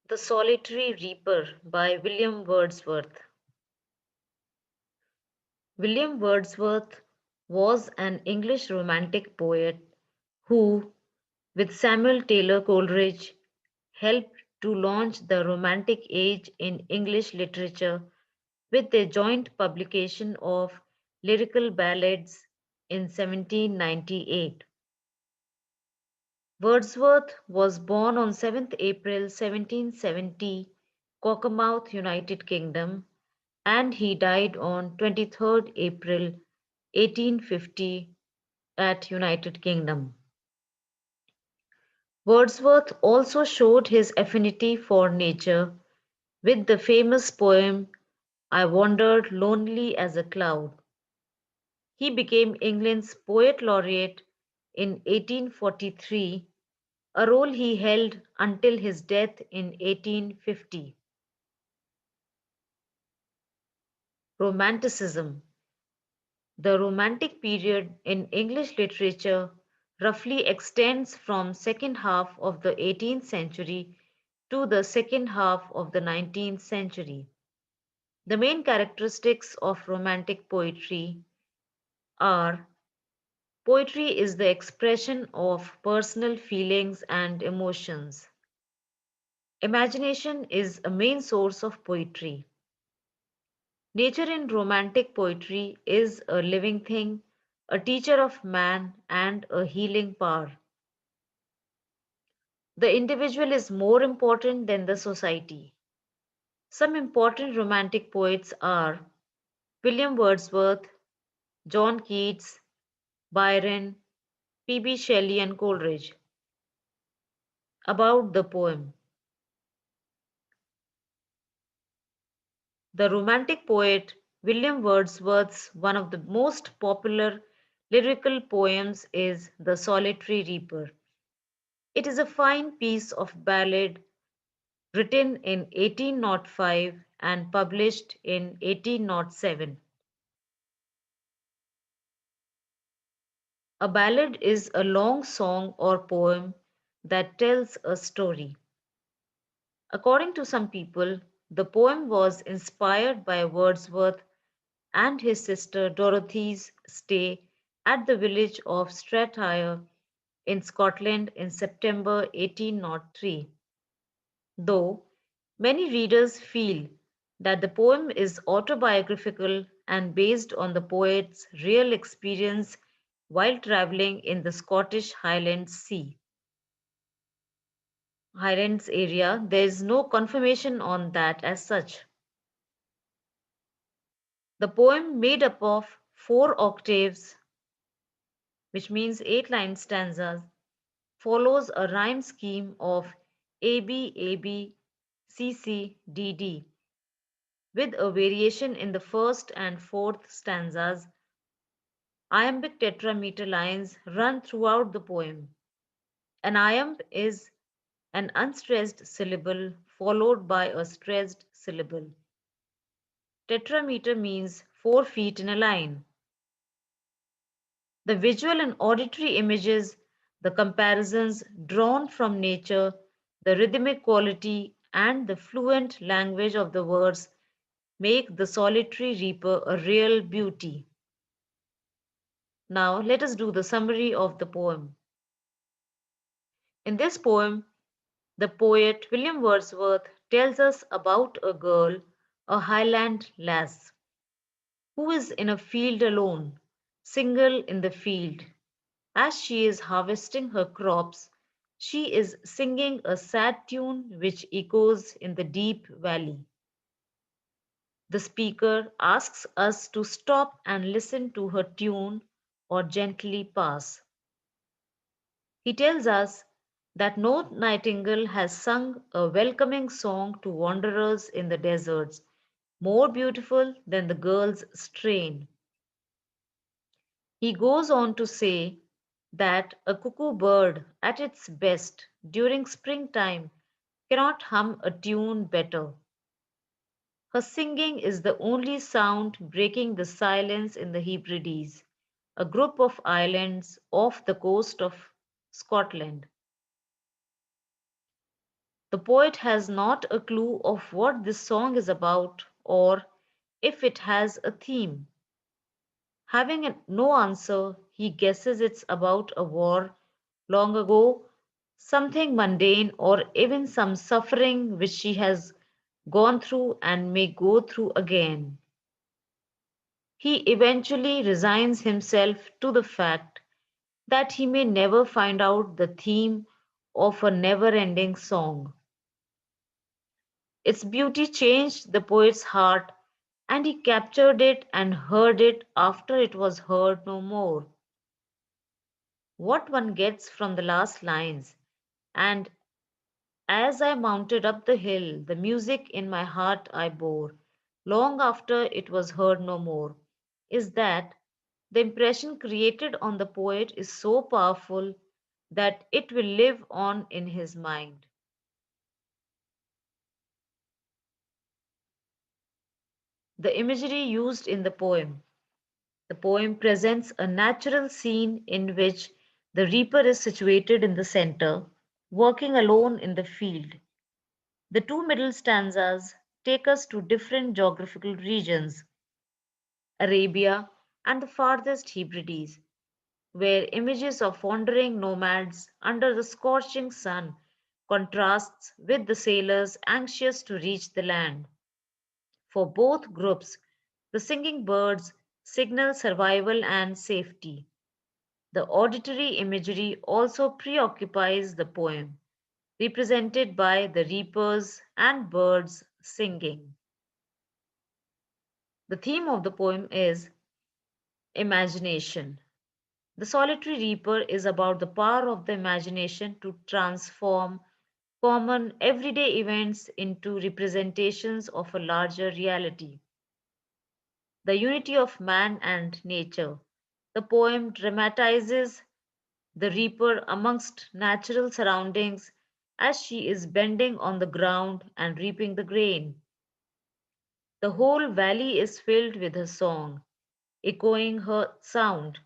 The Solitary Reaper by William Wordsworth. William Wordsworth was an English romantic poet who, with Samuel Taylor Coleridge, helped to launch the Romantic Age in English literature with their joint publication of lyrical ballads in 1798. Wordsworth was born on 7th April 1770, Cockermouth, United Kingdom, and he died on 23rd April 1850 at United Kingdom. Wordsworth also showed his affinity for nature with the famous poem I Wandered Lonely as a Cloud. He became England's Poet Laureate in 1843, a role he held until his death in 1850. Romanticism. The Romantic period in English literature roughly extends from second half of the 18th century to the second half of the 19th century. The main characteristics of Romantic poetry are: poetry is the expression of personal feelings and emotions. Imagination is a main source of poetry. Nature in Romantic poetry is a living thing, a teacher of man, and a healing power. The individual is more important than the society. Some important Romantic poets are William Wordsworth, John Keats, Byron, P.B. Shelley, and Coleridge. About the poem. The Romantic poet William Wordsworth's one of the most popular lyrical poems is The Solitary Reaper. It is a fine piece of ballad written in 1805 and published in 1807. A ballad is a long song or poem that tells a story. According to some people, the poem was inspired by Wordsworth and his sister Dorothy's stay at the village of Strathire in Scotland in September 1803. Though many readers feel that the poem is autobiographical and based on the poet's real experience while travelling in the Scottish Highlands area, there is no confirmation on that as such. The poem, made up of four octaves, which means 8-line stanzas, follows a rhyme scheme of AB, AB, CC, DD, with a variation in the first and fourth stanzas. Iambic tetrameter lines run throughout the poem. An iamb is an unstressed syllable followed by a stressed syllable. Tetrameter means 4 feet in a line. The visual and auditory images, the comparisons drawn from nature, the rhythmic quality, and the fluent language of the words make the solitary reaper a real beauty. Now let us do the summary of the poem. In this poem, the poet William Wordsworth tells us about a girl, a Highland lass, who is in a field alone, single in the field. As she is harvesting her crops, she is singing a sad tune which echoes in the deep valley. The speaker asks us to stop and listen to her tune or gently pass. He tells us that no nightingale has sung a welcoming song to wanderers in the deserts more beautiful than the girl's strain. He goes on to say that a cuckoo bird at its best during springtime cannot hum a tune better. Her singing is the only sound breaking the silence in the Hebrides, a group of islands off the coast of Scotland. The poet has not a clue of what this song is about or if it has a theme. Having no answer, he guesses it's about a war long ago, something mundane, or even some suffering which she has gone through and may go through again. He eventually resigns himself to the fact that he may never find out the theme of a never ending song. Its beauty changed the poet's heart, and he captured it and heard it after it was heard no more. What one gets from the last lines, and as I mounted up the hill, the music in my heart I bore, long after it was heard no more, is that the impression created on the poet is so powerful that it will live on in his mind. The imagery used in the poem. The poem presents a natural scene in which the reaper is situated in the center, working alone in the field. The two middle stanzas take us to different geographical regions, Arabia and the farthest Hebrides, where images of wandering nomads under the scorching sun contrasts with the sailors anxious to reach the land. For both groups, the singing birds signal survival and safety. The auditory imagery also preoccupies the poem, represented by the reapers and birds singing. The theme of the poem is imagination. The solitary reaper is about the power of the imagination to transform common everyday events into representations of a larger reality. The unity of man and nature. The poem dramatizes the reaper amongst natural surroundings as she is bending on the ground and reaping the grain. The whole valley is filled with her song, echoing her sound.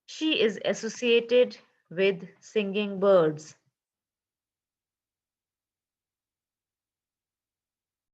She is associated with singing birds.